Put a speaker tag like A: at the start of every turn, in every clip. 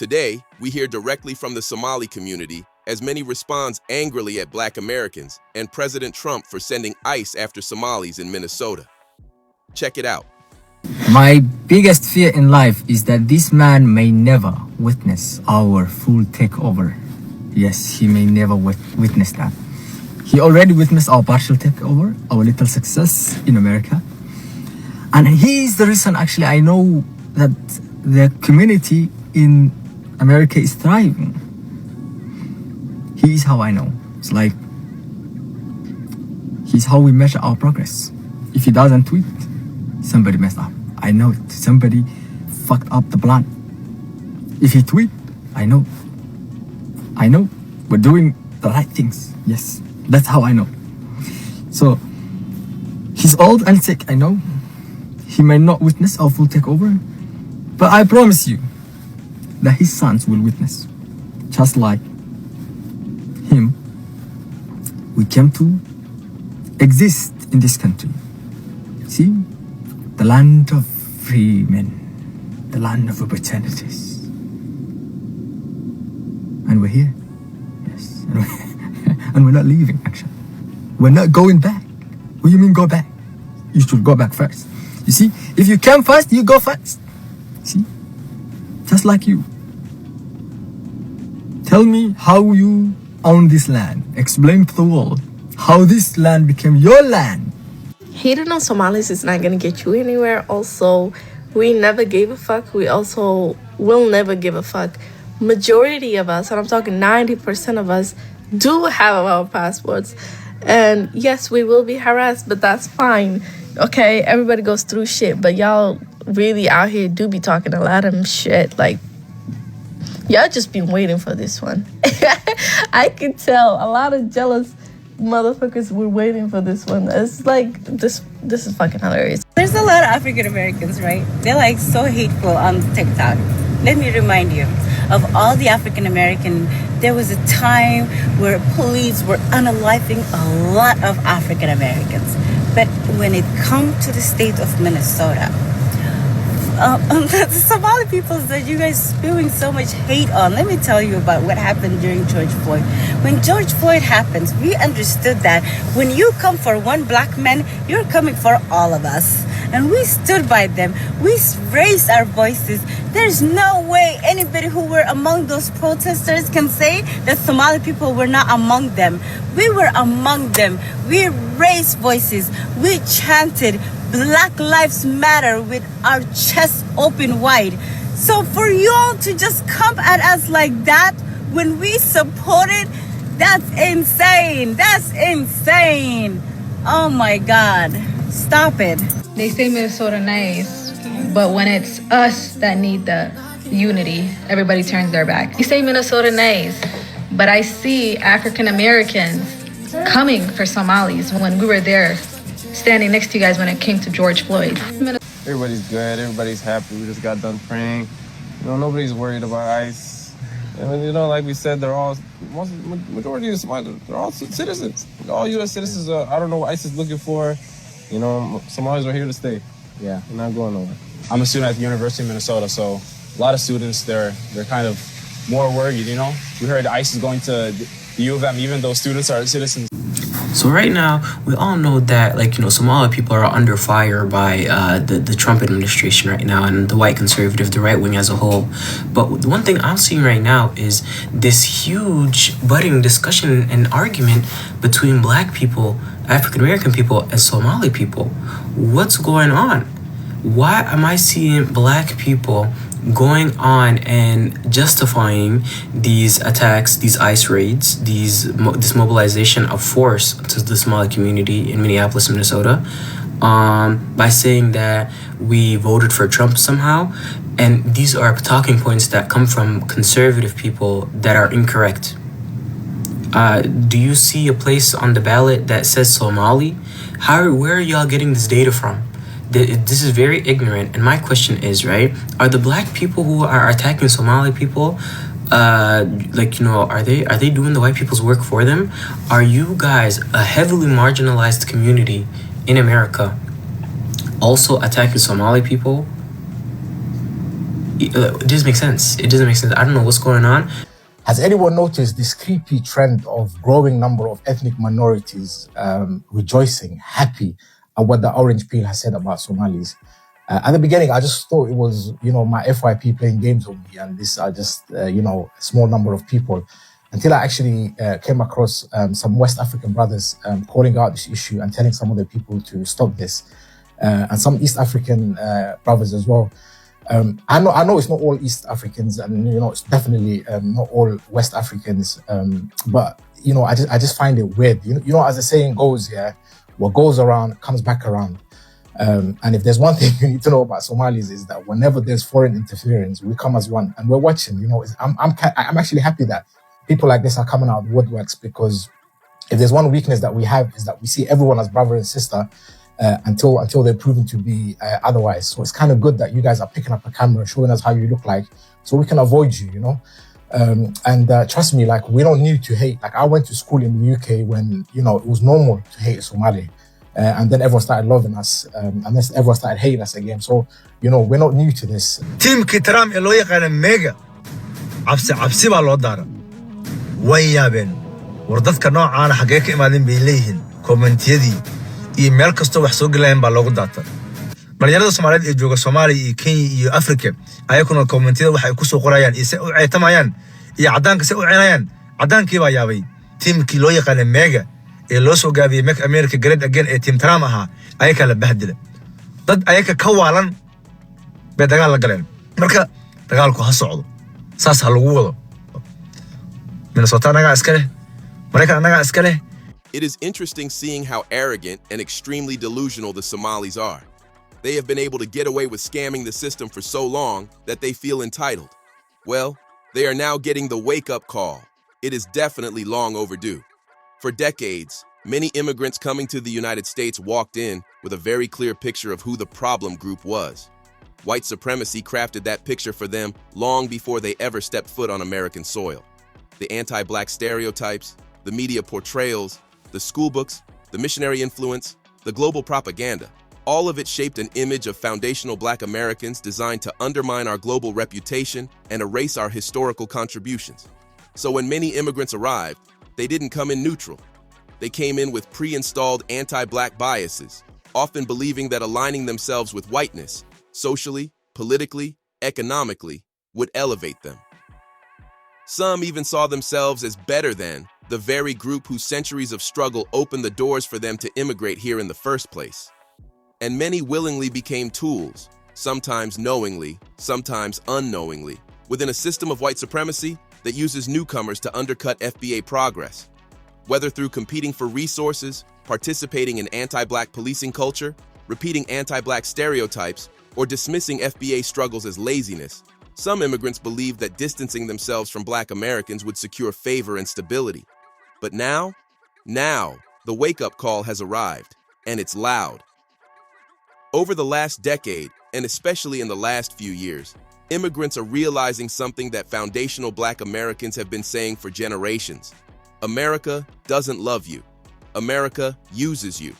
A: Today, we hear directly from the Somali community as many responds angrily at Black Americans and President Trump for sending ICE after Somalis in Minnesota. Check it out.
B: My biggest fear in life is that this man may never witness our full takeover. Yes, he may never witness that. He already witnessed our partial takeover, our little success in America. And he is the reason, actually, I know that the community in America is thriving. He is how I know. It's like, he's how we measure our progress. If he doesn't tweet, somebody messed up. I know it. Somebody fucked up the plan. If he tweet, I know. I know. We're doing the right things. Yes. That's how I know. So, he's old and sick, I know. He may not witness our full takeover. But I promise you that his sons will witness. Just like him, we came to exist in this country. See? The land of free men. The land of opportunities. And we're here. Yes. And we're not leaving, actually. We're not going back. What do you mean go back? You should go back first. You see? If you came first, you go first. See? Just like you. Tell me how you own this land. Explain to the world how this land became your land.
C: Hating on Somalis is not going to get you anywhere. Also, we never gave a fuck. We also will never give a fuck. Majority of us, and I'm talking 90% of us, do have our passports. And yes, we will be harassed, but that's fine. Okay, everybody goes through shit, but y'all really out here do be talking a lot of shit. Like, y'all just been waiting for this one. I can tell a lot of jealous motherfuckers were waiting for this one. It's like, this is fucking hilarious.
D: There's a lot of African Americans, right? They're like so hateful on TikTok. Let me remind you of all the African American. There was a time where police were unaliving a lot of African Americans. But when it comes to the state of Minnesota, the Somali people that you guys spewing so much hate on, let me tell you about what happened during George Floyd. When George Floyd happens, we understood that when you come for one black man, you're coming for all of us. And we stood by them. We raised our voices. There's no way anybody who were among those protesters can say that Somali people were not among them. We were among them. We raised voices. We chanted Black Lives Matter with our chest open wide. So for y'all to just come at us like that when we support it, that's insane. That's insane. Oh my God. Stop it.
E: They say Minnesota nice, but when it's us that need the unity, everybody turns their back. You say Minnesota nice, but I see African Americans coming for Somalis when we were there, standing next to you guys when it came to George Floyd.
F: Everybody's good. Everybody's happy. We just got done praying. Nobody's worried about ICE. And, like we said, majority of Somalis, they're all citizens. All U.S. citizens. I don't know what ICE is looking for. Somalis are here to stay. Yeah, they're not going nowhere.
G: I'm a student at the University of Minnesota, so a lot of students, they're kind of more worried, We heard ICE is going to the U of M, even though students are citizens.
H: So right now, we all know that, Somali people are under fire by the Trump administration right now and the white conservative, the right wing as a whole. But the one thing I'm seeing right now is this huge budding discussion and argument between Black people, African American people, and Somali people. What's going on? Why am I seeing Black people going on and justifying these attacks, these ICE raids, this mobilization of force to the Somali community in Minneapolis, Minnesota, by saying that we voted for Trump somehow? And these are talking points that come from conservative people that are incorrect. Do you see a place on the ballot that says Somali? Where are y'all getting this data from? This is very ignorant, and my question is, right, are the Black people who are attacking Somali people, are they doing the white people's work for them? Are you guys, a heavily marginalized community in America, also attacking Somali people? It doesn't make sense. It doesn't make sense. I don't know what's going on.
I: Has anyone noticed this creepy trend of growing number of ethnic minorities rejoicing, happy at what the orange peel has said about Somalis? At the beginning, I just thought it was, my FYP playing games with me, and these are just, a small number of people, until I actually came across some West African brothers calling out this issue and telling some of the people to stop this, and some East African brothers as well. I know it's not all East Africans, and it's definitely not all West Africans. But I just find it weird. As the saying goes, what goes around comes back around. And if there's one thing you need to know about Somalis is that whenever there's foreign interference, we come as one, and we're watching. I'm actually happy that people like this are coming out of woodworks, because if there's one weakness that we have is that we see everyone as brother and sister. Until they're proven to be otherwise. So it's kind of good that you guys are picking up a camera, showing us how you look like, so we can avoid you, And trust me, we don't need to hate. I went to school in the UK when, it was normal to hate Somali. And then everyone started loving us, and then everyone started hating us again. So, we're not new to this.
J: Team Kitram loo yaqaan mega cabsi baa loo daara way yaabeen war dadka noocaana xagee ka imaadeen bay leeyihiin commentiyadii iyo meel kastoo wax soo galayeen baa loogu daata dhalinyarada Soomaaliyeed ee jooga Soomaaliya iyo Kenya iyo Afrika ayaguna commentiyada waxay ku soo qorayaan ise u ceetamayaan iyo cadaanka se u ceenayaan cadaankii baa yaabay teamkii loo yaqaan mega ee loo soo gaabiyay Make America Great Again ee team Trump ahaa ay kala bahdila dad ayaka ka waalan bay dagaal la galeen marka dagaalku ha socdo saas ha lagu wado Minnesota anaga iska leh Mareykan anaga iska leh.
A: It is interesting seeing how arrogant and extremely delusional the Somalis are. They have been able to get away with scamming the system for so long that they feel entitled. Well, they are now getting the wake-up call. It is definitely long overdue. For decades, many immigrants coming to the United States walked in with a very clear picture of who the problem group was. White supremacy crafted that picture for them long before they ever stepped foot on American soil. The anti-black stereotypes, the media portrayals, the school books, the missionary influence, the global propaganda, all of it shaped an image of foundational Black Americans designed to undermine our global reputation and erase our historical contributions. So when many immigrants arrived, they didn't come in neutral. They came in with pre-installed anti-Black biases, often believing that aligning themselves with whiteness, socially, politically, economically, would elevate them. Some even saw themselves as better than the very group whose centuries of struggle opened the doors for them to immigrate here in the first place. And many willingly became tools, sometimes knowingly, sometimes unknowingly, within a system of white supremacy that uses newcomers to undercut FBA progress. Whether through competing for resources, participating in anti-Black policing culture, repeating anti-Black stereotypes, or dismissing FBA struggles as laziness, some immigrants believed that distancing themselves from Black Americans would secure favor and stability. But now, the wake-up call has arrived, and it's loud. Over the last decade, and especially in the last few years, immigrants are realizing something that foundational Black Americans have been saying for generations. America doesn't love you. America uses you.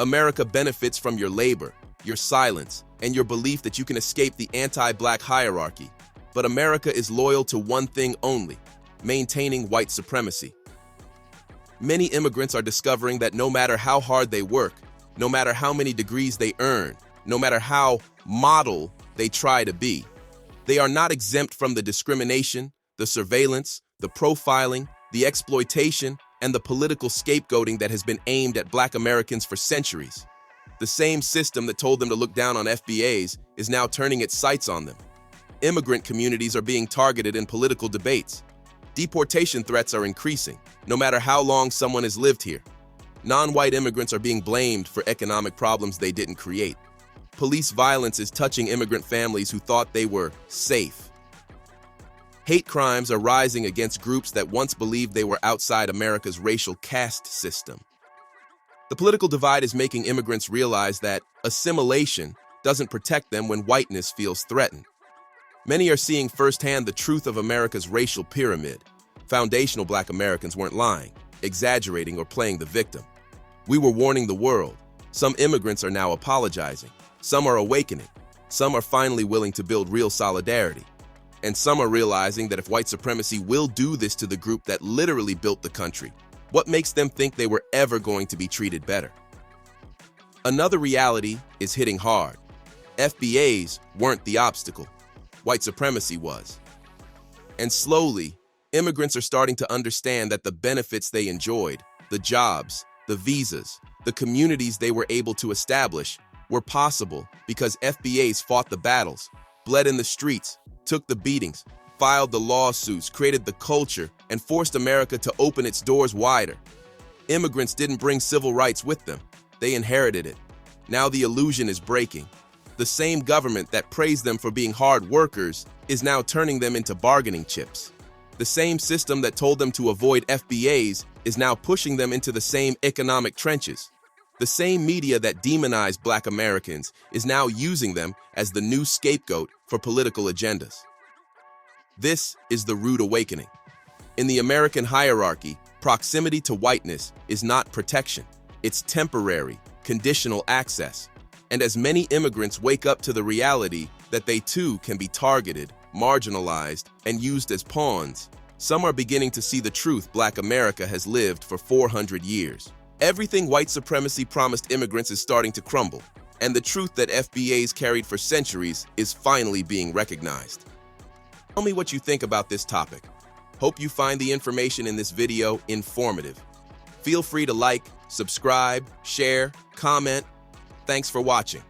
A: America benefits from your labor, your silence, and your belief that you can escape the anti-Black hierarchy. But America is loyal to one thing only: maintaining white supremacy. Many immigrants are discovering that no matter how hard they work, no matter how many degrees they earn, no matter how model they try to be, they are not exempt from the discrimination, the surveillance, the profiling, the exploitation, and the political scapegoating that has been aimed at Black Americans for centuries. The same system that told them to look down on FBAs is now turning its sights on them. Immigrant communities are being targeted in political debates. Deportation threats are increasing, no matter how long someone has lived here. Non-white immigrants are being blamed for economic problems they didn't create. Police violence is touching immigrant families who thought they were safe. Hate crimes are rising against groups that once believed they were outside America's racial caste system. The political divide is making immigrants realize that assimilation doesn't protect them when whiteness feels threatened. Many are seeing firsthand the truth of America's racial pyramid. Foundational Black Americans weren't lying, exaggerating, or playing the victim. We were warning the world. Some immigrants are now apologizing. Some are awakening. Some are finally willing to build real solidarity. And some are realizing that if white supremacy will do this to the group that literally built the country, what makes them think they were ever going to be treated better? Another reality is hitting hard. FBAs weren't the obstacle. White supremacy was. And slowly, immigrants are starting to understand that the benefits they enjoyed, the jobs, the visas, the communities they were able to establish were possible because FBAs fought the battles, bled in the streets, took the beatings, filed the lawsuits, created the culture, and forced America to open its doors wider. Immigrants didn't bring civil rights with them. They inherited it. Now the illusion is breaking. The same government that praised them for being hard workers is now turning them into bargaining chips. The same system that told them to avoid FBAs is now pushing them into the same economic trenches. The same media that demonized Black Americans is now using them as the new scapegoat for political agendas. This is the rude awakening. In the American hierarchy, proximity to whiteness is not protection. It's temporary, conditional access. And as many immigrants wake up to the reality that they too can be targeted, marginalized, and used as pawns, some are beginning to see the truth Black America has lived for 400 years. Everything white supremacy promised immigrants is starting to crumble, and the truth that FBAs carried for centuries is finally being recognized. Tell me what you think about this topic. Hope you find the information in this video informative. Feel free to like, subscribe, share, comment. Thanks for watching.